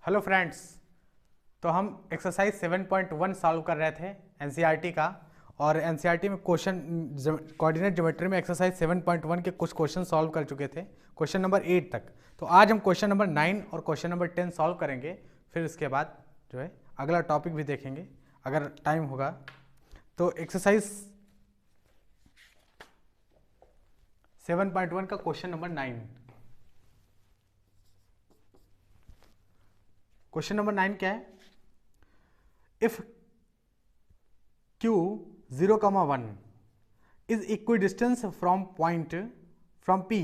Hello friends. तो हम exercise 7.1 solve कर रहे थे एनसीईआरटी का। और एनसीईआरटी में क्वेश्चन कोऑर्डिनेट ज्योमेट्री में एक्सरसाइज 7.1 के कुछ क्वेश्चन सॉल्व कर चुके थे, क्वेश्चन नंबर 8 तक। तो आज हम क्वेश्चन नंबर 9 और क्वेश्चन नंबर 10 सॉल्व करेंगे। फिर इसके बाद जो है अगला टॉपिक भी देखेंगे अगर टाइम होगा। तो एक्सरसाइज 7.1 का क्वेश्चन नंबर 9। क्वेश्चन नंबर 9 क्या है? If q 0,1 is equidistant from point from p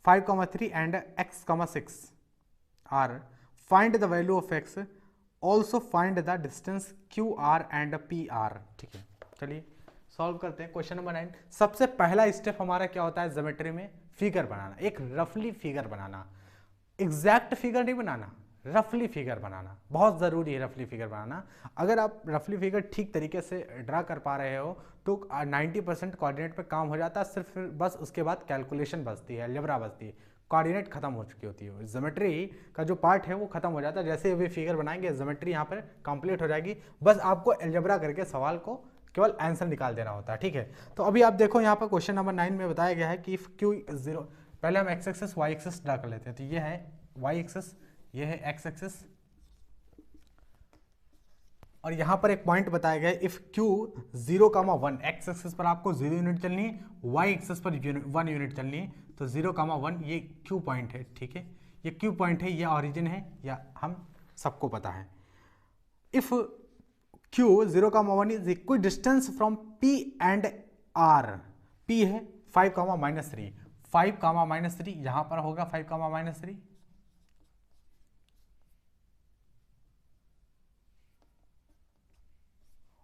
5,3 and x,6 r, find the value of x, also find the distance qr and pr। ठीक है, चलिए सॉल्व करते हैं क्वेश्चन नंबर 9। सबसे पहला स्टेप हमारा क्या होता है ज्योमेट्री में? फिगर बनाना, एक रफली फिगर बनाना। एग्जैक्ट फिगर नहीं बनाना, रफली फिगर बनाना बहुत ज़रूरी है। रफली फिगर बनाना, अगर आप रफली फिगर ठीक तरीके से ड्रा कर पा रहे हो तो 90% कोऑर्डिनेट पे काम हो जाता है। सिर्फ बस उसके बाद कैलकुलेशन बचती है, अलजेब्रा बचती है, कोऑर्डिनेट खत्म हो चुकी होती है। ज्योमेट्री का जो पार्ट है वो खत्म हो जाता है। जैसे अभी फिगर बनाएंगे ज्योमेट्री यहाँ पर कंप्लीट हो जाएगी। बस आपको अलजेब्रा करके सवाल को केवल आंसर निकाल देना होता है। ठीक है, तो अभी आप देखो यहाँ पर क्वेश्चन नंबर 9 में बताया गया है कि इफ क्यू 0, पहले हम X axis Y axis draw कर लेते हैं। तो ये है वाई एक्सिस, ये है एक्स एक्सिस, और यहां पर एक पॉइंट बताया गया है इफ q 0,1, एक्स एक्सिस पर आपको 0 यूनिट चलनी है, वाई एक्सिस पर 1 यूनिट चलनी है। तो 0,1 ये q पॉइंट है। ठीक है, ये q पॉइंट है, ये ऑरिजिन है, या हम सबको पता है। If q 0,1 is equal distance from p and r, p है 5,-3, 5,-3 यहां पर होगा 5,-3,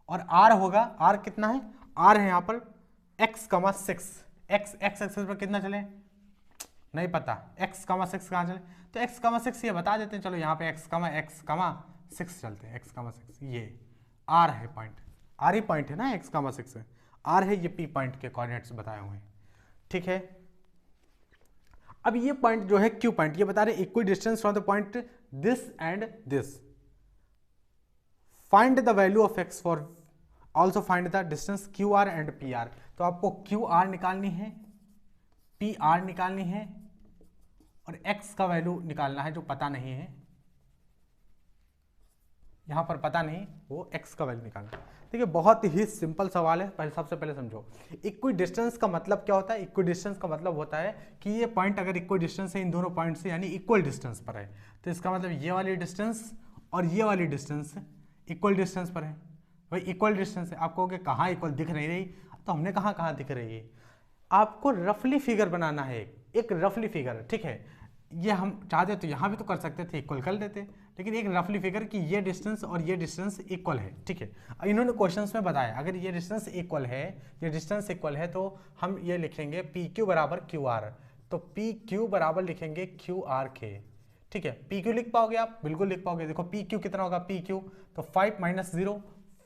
और r होगा, r कितना है? r है यहाँ पर x,6। x एक्सिस पर कितना चले नहीं पता, x,6 कहाँ चले? तो x,6 ये बता देते हैं। चलो यहाँ पे x,6 चलते हैं, x,6 ये r है पॉइंट, r ही पॉइंट है ना, x,6 है, r है ये p पॉइंट के कोऑर्डिनेट्स बताए हुए हैं। ठीक है, अब ये पॉइंट जो है q पॉइंट, ये बता रहे equal distance from the point this and this, find the value of x for, also find the distance Q R and P R. तो आपको क्यू आर निकालनी है, पी आर निकालनी है, और x का वैल्यू निकालना है जो पता नहीं है, यहां पर पता नहीं, वो x का वैल्यू निकालना है। देखिए बहुत ही सिंपल सवाल है। पहले सबसे पहले समझो इक्वल डिस्टेंस का मतलब क्या होता है। इक्वल डिस्टेंस का मतलब होता है कि ये पॉइंट अगर इक्वल डिस्टेंस है इन दोनों पॉइंट से, यानी इक्वल डिस्टेंस पर है, तो इसका मतलब ये वाली डिस्टेंस और ये वाली डिस्टेंस इक्वल डिस्टेंस पर है। भाई इक्वल डिस्टेंस है, आप कहोगे कहाँ इक्वल दिख नहीं रही, तो हमने कहाँ दिख रही है। आपको रफली फिगर बनाना है, एक रफली फिगर। ठीक है, ये हम चाहते तो यहाँ भी तो कर सकते थे, इक्वल कर देते, लेकिन एक रफली फिगर कि ये डिस्टेंस और ये डिस्टेंस इक्वल है। ठीक है, इन्होंने क्वेश्चंस में बताया अगर ये डिस्टेंस इक्वल है, ये डिस्टेंस इक्वल है, तो हम ये लिखेंगे पी क्यू बराबर क्यू आर। तो पी क्यू बराबर लिखेंगे क्यू आर के। ठीक है, पी क्यू लिख पाओगे आप? बिल्कुल लिख पाओगे। देखो पी क्यू कितना होगा, पी क्यू तो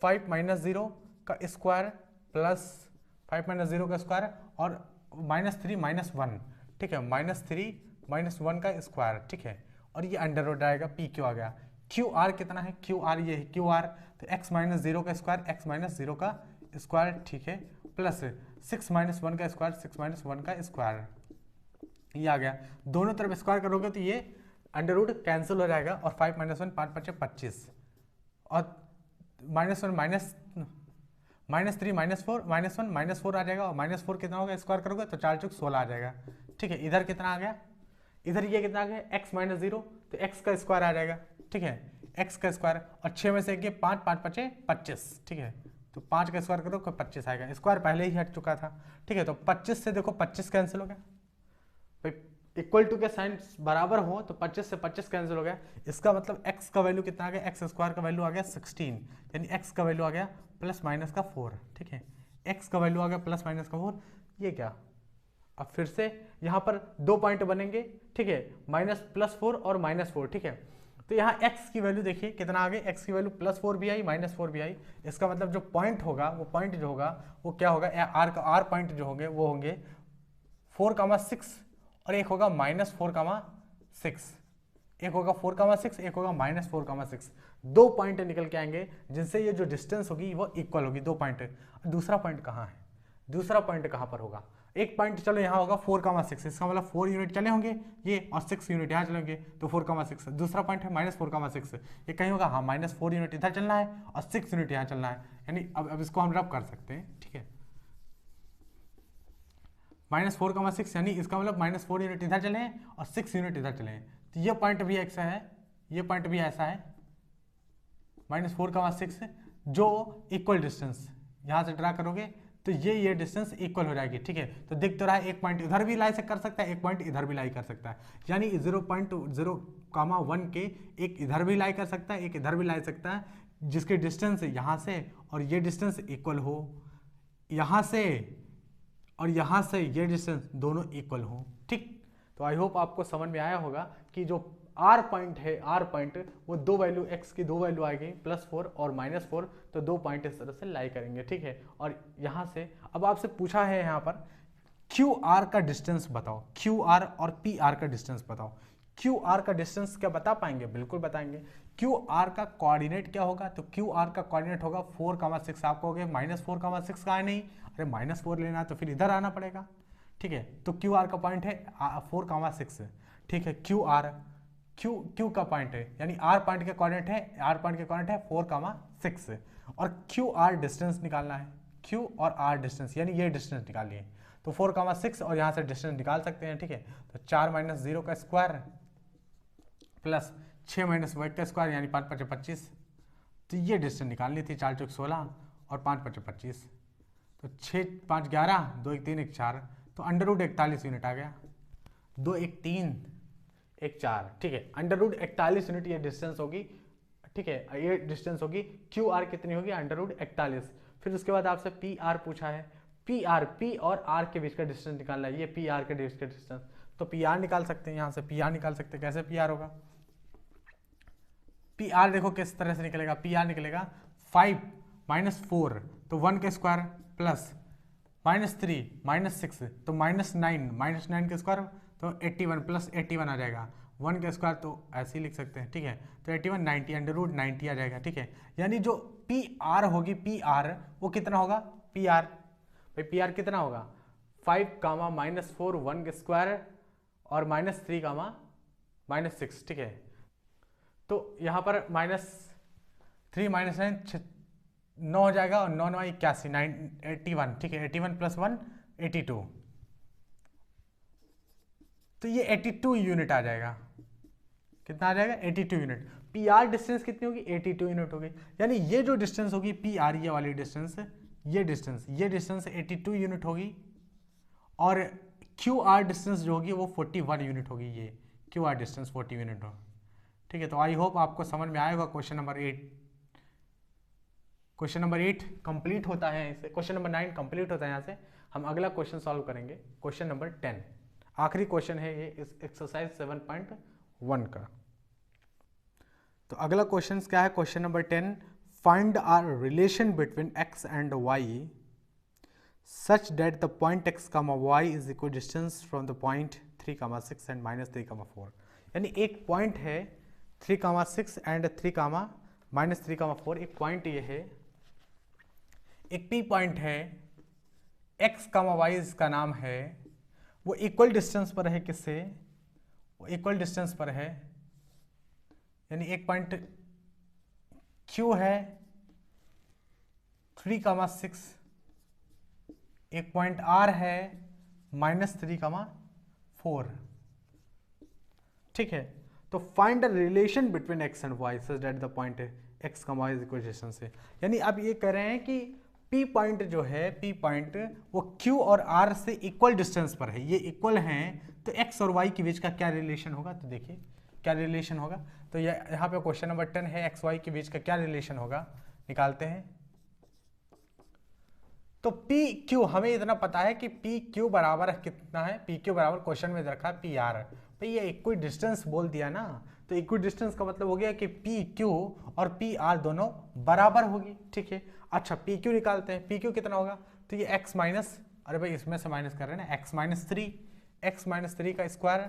5 का स्क्वायर प्लस 5 - 0 का स्क्वायर और -3 - 1। ठीक है, -3 - 1 का स्क्वायर। ठीक है, और ये अंडर रूट आएगा, पी क्यू आ गया। क्यू आर कितना है? क्यू आर ये है क्यू आर, तो x-0 का स्क्वायर, x-0 का स्क्वायर। ठीक है, प्लस 6 - 1 का स्क्वायर, 6 - 1 का स्क्वायर, ये आ गया। दोनों तरफ स्क्वायर करोगे तो ये अंडर रूट कैंसिल हो जाएगा, और 5 - 1 5 × 5 = 25, और -1 -3 -1 -4 आ जाएगा, और -4 कितना होगा स्क्वायर करोगे तो 4 × 16 आ जाएगा। ठीक है, इधर कितना आ गया? इधर ये कितना आ गया? x-0, तो x का स्क्वायर आ जाएगा। ठीक है, x का स्क्वायर, और 6 में से 5 5 × 5 = 25। ठीक है, तो 5 का स्क्वायर करो तो 25 आएगा, स्क्वायर पहले ही हट चुका था। ठीक है, तो 25 से देखो 25 कैंसिल हो गया, भाई इक्वल टू के साइन बराबर हो तो 25 से 25 कैंसिल हो गया। इसका मतलब x का वैल्यू कितना आ गया? x स्क्वायर का वैल्यू आ गया 16, यानी x का वैल्यू आ गया +- 4। ठीक है, x का वैल्यू आ गया +- 4। ये क्या, अब फिर से यहाँ पर 2 पॉइंट बनेंगे। ठीक है, -+4 और -4। ठीक है, तो यहाँ x की वैल्यू देखिए कितना आ गया, x की वैल्यू +4 भी आई, -4 भी आई। इसका मतलब जो पॉइंट होगा, वो पॉइंट जो होगा वो क्या होगा, r पॉइंट जो होंगे वो होंगे 4,6, और एक होगा -4,6। एक होगा 4,6, एक होगा -4,6। 2 पॉइंट निकल के आएंगे जिनसे ये जो डिस्टेंस होगी वो इक्वल होगी, 2 पॉइंट। दूसरा पॉइंट कहाँ है, दूसरा पॉइंट कहाँ पर होगा? एक पॉइंट चलो यहाँ होगा 4,6, इसका मतलब 4 यूनिट चले होंगे ये, और 6 यूनिट यहाँ चलेंगे, तो 4,6। दूसरा पॉइंट है -4,6, ये कहीं होगा, हाँ -4 यूनिट इधर चलना है और 6 यूनिट यहाँ चलना है, यानी अब इसको हम रब कर सकते हैं, ठीक है। -4,6 यानी इसका मतलब -4 यूनिट इधर चले हैं और 6 यूनिट इधर चले हैं, तो ये पॉइंट भी ऐसा है, ये पॉइंट भी ऐसा है, -4,6, जो इक्वल डिस्टेंस यहाँ से ड्रा करोगे तो ये डिस्टेंस इक्वल हो जाएगी, ठीक है। तो दिख तो रहा है, एक पॉइंट इधर भी लाई से कर सकता है, एक पॉइंट इधर भी लाई कर सकता है, यानी 0.0,1 के एक इधर भी लाई कर सकता है, एक इधर भी लाई सकता है, जिसके डिस्टेंस यहाँ से और ये डिस्टेंस इक्वल हो, यहाँ से और यहाँ से ये डिस्टेंस दोनों इक्वल हो, ठीक। तो आई होप आपको समझ में आया होगा कि जो आर पॉइंट है, आर पॉइंट वो 2 वैल्यू, एक्स की 2 वैल्यू आएगी +4 और -4, तो 2 पॉइंट इस तरह से लाई करेंगे, ठीक है। और यहाँ से अब आपसे पूछा है यहाँ पर क्यू आर का डिस्टेंस बताओ, क्यू आर और पी आर का डिस्टेंस बताओ। क्यू आर का डिस्टेंस क्या बता पाएंगे? बिल्कुल बताएंगे। क्यू आर का कोऑर्डिनेट क्या होगा? तो क्यू आर का कोऑर्डिनेट होगा 4,6। आप कहोगे -4,6 का है, नहीं, अरे -4 लेना है तो फिर इधर आना पड़ेगा, ठीक है। तो क्यू आर का पॉइंट है 4,6, ठीक है। क्यू का पॉइंट है, यानी आर पॉइंट के कोऑर्डिनेट है, आर पॉइंट के कोऑर्डिनेट है 4,6, और क्यू आर डिस्टेंस निकालना है, क्यू और आर डिस्टेंस, यानी ये डिस्टेंस निकालिए। तो 4,6 और यहाँ से डिस्टेंस निकाल सकते हैं, ठीक है। तो 4 - 0 का स्क्वायर प्लस 6 - 1 का स्क्वायर, यानी 5 × 5 = 25। तो ये डिस्टेंस निकालनी थी, 4 × 4 = 16 और 5 × 5 = 25। तो 6 × 5 = 11, 2 × 3 = 4, तो √41 यूनिट आ गया, 2 × 1 = 3, 1 × 4, ठीक है। √41 यूनिट ये डिस्टेंस होगी, ठीक है, ये डिस्टेंस होगी। क्यू आर कितनी होगी? √41। फिर उसके बाद आपसे पी आर पूछा है, पी और आर के बीच का डिस्टेंस निकालना है, ये पी आर के बीच का डिस्टेंस। तो पी आर निकाल सकते हैं, यहाँ से पी आर निकाल सकते हैं। कैसे पी आर होगा? पी आर देखो किस तरह से निकलेगा, पी आर निकलेगा 5 - 4 तो 1 का स्क्वायर प्लस -3 - 6 तो -9 का स्क्वायर तो 81 प्लस 81 आ जाएगा, 1 का स्क्वायर तो ऐसे ही लिख सकते हैं, ठीक है। तो 81 90 √90 आ जाएगा, ठीक है। यानी जो पी आर होगी, पी आर वो कितना होगा? पी आर भाई पी आर कितना होगा? 5, -4 1 का स्क्वायर और -3, -6, ठीक है। तो यहाँ पर -3 - 9 9 हो जाएगा और 9 × 9 = 81, 81, ठीक है। 81 + 1 82, तो ये 82 यूनिट आ जाएगा। कितना आ जाएगा? 82 यूनिट। पी आर डिस्टेंस कितनी होगी? 82 यूनिट होगी। यानी ये जो डिस्टेंस होगी पी आर, ये वाली डिस्टेंस, ये डिस्टेंस 82 यूनिट होगी, और क्यू आर डिस्टेंस जो होगी वो 41 यूनिट होगी। ये क्यू आर डिस्टेंस 40 यूनिट हो, ठीक है। तो आई होप आपको समझ में आएगा। क्वेश्चन नंबर 8 कंप्लीट होता है इससे, क्वेश्चन नंबर 9 कंप्लीट होता है। यहाँ से हम अगला क्वेश्चन सॉल्व करेंगे, क्वेश्चन नंबर 10, आखिरी क्वेश्चन है ये इस एक्सरसाइज 7.1 का। तो अगला क्वेश्चन क्या है? Question number 10, find R relation between x and y such that the point x, y is equidistant from the point 3, 6 and -3, 4। यानी एक पॉइंट है 3, 6 एंड 3, -3, 4, एक पॉइंट ये है, एक पी पॉइंट है, x, y इसका नाम है, वो इक्वल डिस्टेंस पर है। किससे? वो इक्वल डिस्टेंस पर है, यानी एक पॉइंट Q है 3, 6, एक पॉइंट R है -3, 4, ठीक है। तो find the relation between x and y such that the point x, y is equal distance से। यानी आप ये कह रहे हैं कि P पॉइंट जो है, P पॉइंट वो Q और R से इक्वल डिस्टेंस पर है, ये इक्वल हैं, तो x और y के बीच का क्या रिलेशन होगा? तो देखिए क्या रिलेशन होगा। तो ये यहाँ पे क्वेश्चन नंबर 10 है, x y के बीच का क्या रिलेशन होगा, निकालते हैं। तो पी क्यू, हमें इतना पता है कि पी क्यू बराबर कितना है, पी क्यू बराबर क्वेश्चन में रखा है पी आर। भाई ये इक्वी डिस्टेंस बोल दिया ना, तो इक्वी डिस्टेंस का मतलब हो गया कि पी क्यू और पी आर दोनों बराबर होगी, ठीक है। अच्छा पी क्यू निकालते हैं, पी क्यू कितना होगा? तो ये x माइनस, अरे भाई इसमें से माइनस कर रहे हैं ना, x -3 का स्क्वायर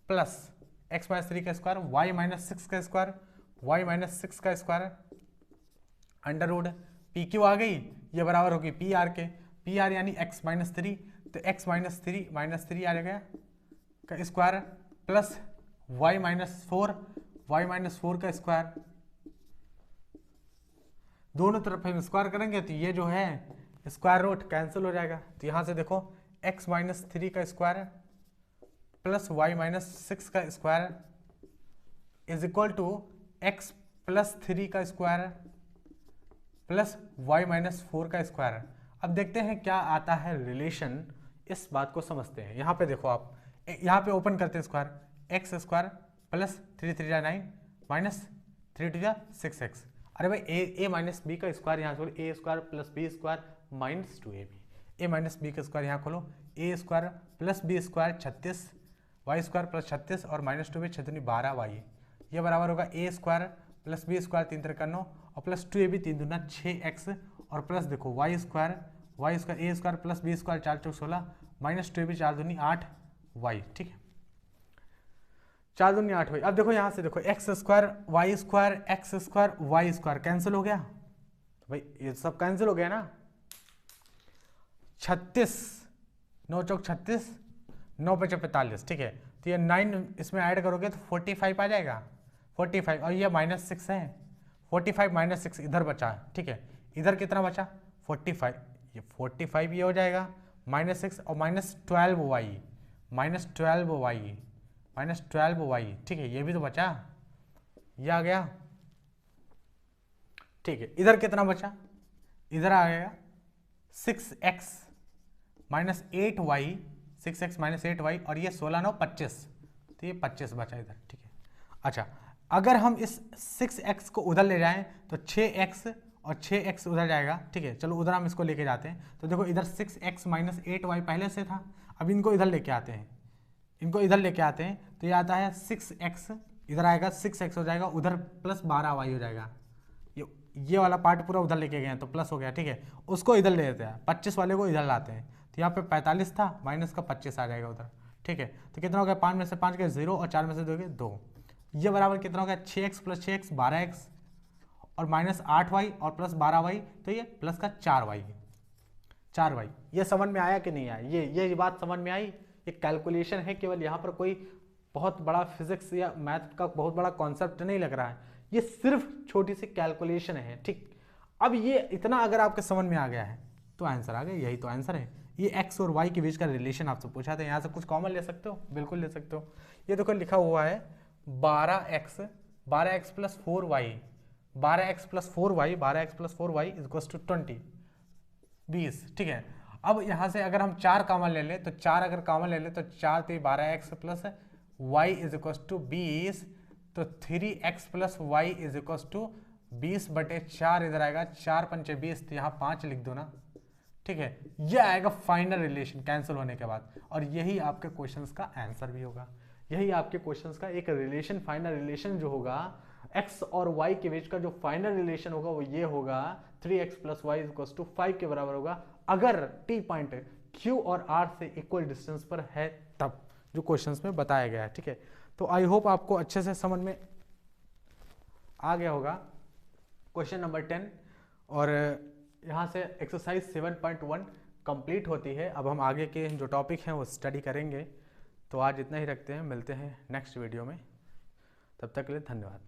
प्लस x माइनस 3 का स्क्वायर, y माइनस 6 का स्क्वायर, y माइनस 6 का square under root P Q आ गई, ये बराबर होगी पी आर के, पी आर यानी x माइनस 3, तो x माइनस 3 आ गया का स्क्वायर प्लस y माइनस 4 का स्क्वायर, दोनों तरफ हम स्क्वायर करेंगे तो ये जो है स्क्वायर रूट कैंसिल हो जाएगा। तो यहां से देखो x माइनस 3 का स्क्वायर प्लस y माइनस 6 का square is equal to x plus 3 का स्क्वायर प्लस y माइनस 4 का स्क्वायर। अब देखते हैं क्या आता है रिलेशन, इस बात को समझते हैं। यहाँ पे देखो आप, यहाँ पे ओपन करते हैं square, x square plus 3 3 9 minus 3 2 6x। अरे भाई ए माइनस बी का स्क्वायर यहाँ खोलो, A square plus B square minus 2ab, A minus B का स्क्वायर यहाँ खोलो, A square plus B square 36, Y square plus 36 और माइनस 2b 6 दूनी 12y, ये बराबर होगा ए स्क्वायर प्लस बी स्क्वायर 3 3 9 और प्लस 2ab 3 दूना 6x और प्लस देखो Y square A square plus B square 4 4 16 minus 2ab 4 दूनी 8y, ठीक है 4 दूनी 8y। अब देखो यहाँ से देखो X square Y square cancel हो गया, भाई ये सब कैंसिल हो गया ना, 36 9 चौक 36 9 5 45, ठीक है। तो ये 9 इसमें ऐड करोगे तो 45 आ जाएगा, 45 और ये माइनस 6 है, 45 माइनस 6 इधर बचा, ठीक है। इधर कितना बचा 45, ये 45 ये हो जाएगा माइनस 6 और माइनस 12y, ठीक है। ये भी तो बचा, ये आ गया, ठीक है। इधर कितना बचा, इधर आ गया 6x minus 8y, 6x minus 8y और ये 16 9 25, तो ये 25 बचा इधर, ठीक है। अच्छा, अगर हम इस 6x को उधर ले जाएं तो 6x और 6x उधर जाएगा, ठीक है। चलो उधर हम इसको लेके जाते हैं, तो देखो इधर 6x माइनस 8y पहले से था, अब इनको इधर लेके आते हैं, तो ये आता है 6x, इधर आएगा 6x हो जाएगा, उधर प्लस 12y हो जाएगा, ये वाला पार्ट पूरा उधर लेके गए हैं तो प्लस हो गया, ठीक है। उसको इधर ले लेते हैं, 25 वाले को इधर लाते हैं, तो यहाँ पे 45 था माइनस का 25 आ जाएगा उधर, ठीक है। तो कितना हो गया 5 में से 5 गए 0 और 4 में से 2 गए 2, ये बराबर कितना हो गया 6x प्लस 6x 12x और माइनस 8y और प्लस 12y, तो ये प्लस का 4y। ये समझ में आया कि नहीं आया, ये बात समझ में आई। ये कैलकुलेशन है केवल, यहाँ पर कोई बहुत बड़ा फिजिक्स या मैथ का बहुत बड़ा कॉन्सेप्ट नहीं लग रहा है, ये सिर्फ छोटी सी कैलकुलेशन है, ठीक। अब ये इतना अगर आपके समझ में आ गया है तो आंसर आ गया, यही तो आंसर है। ये x और y के बीच का रिलेशन आपसे पूछा था, यहाँ से कुछ कॉमन ले सकते हो, बिल्कुल ले सकते हो। ये देखो लिखा हुआ है 12x plus 4y, 12x plus 4y equals to 20, ठीक है। अब यहाँ से अगर हम 4 कॉमन ले लें तो 4 अगर कॉमन ले लें तो 4 3 12x plus y is equals to 20, तो 3x plus y is equals to 20/4 इधर आएगा, 4 पंचे 20, तो यहाँ 5 लिख दो ना, ठीक है। यह आएगा फाइनल रिलेशन कैंसिल होने के बाद, और यही आपके क्वेश्चंस का आंसर भी होगा। यही आपके क्वेश्चंस का एक रिलेशन, फाइनल रिलेशन जो होगा x और y के बीच का जो फाइनल रिलेशन होगा वो ये होगा 3x plus Y equals to 5 के बराबर होगा, अगर t पॉइंट q और r से इक्वल डिस्टेंस पर है तब, जो क्वेश्चंस में बताया गया है, ठीक है। तो आई होप आपको अच्छे से समझ में आ गया होगा क्वेश्चन नंबर 10, और यहाँ से एक्सरसाइज 7.1 कंप्लीट होती है। अब हम आगे के जो टॉपिक हैं वो स्टडी करेंगे। तो आज इतना ही रखते हैं, मिलते हैं नेक्स्ट वीडियो में, तब तक के लिए धन्यवाद।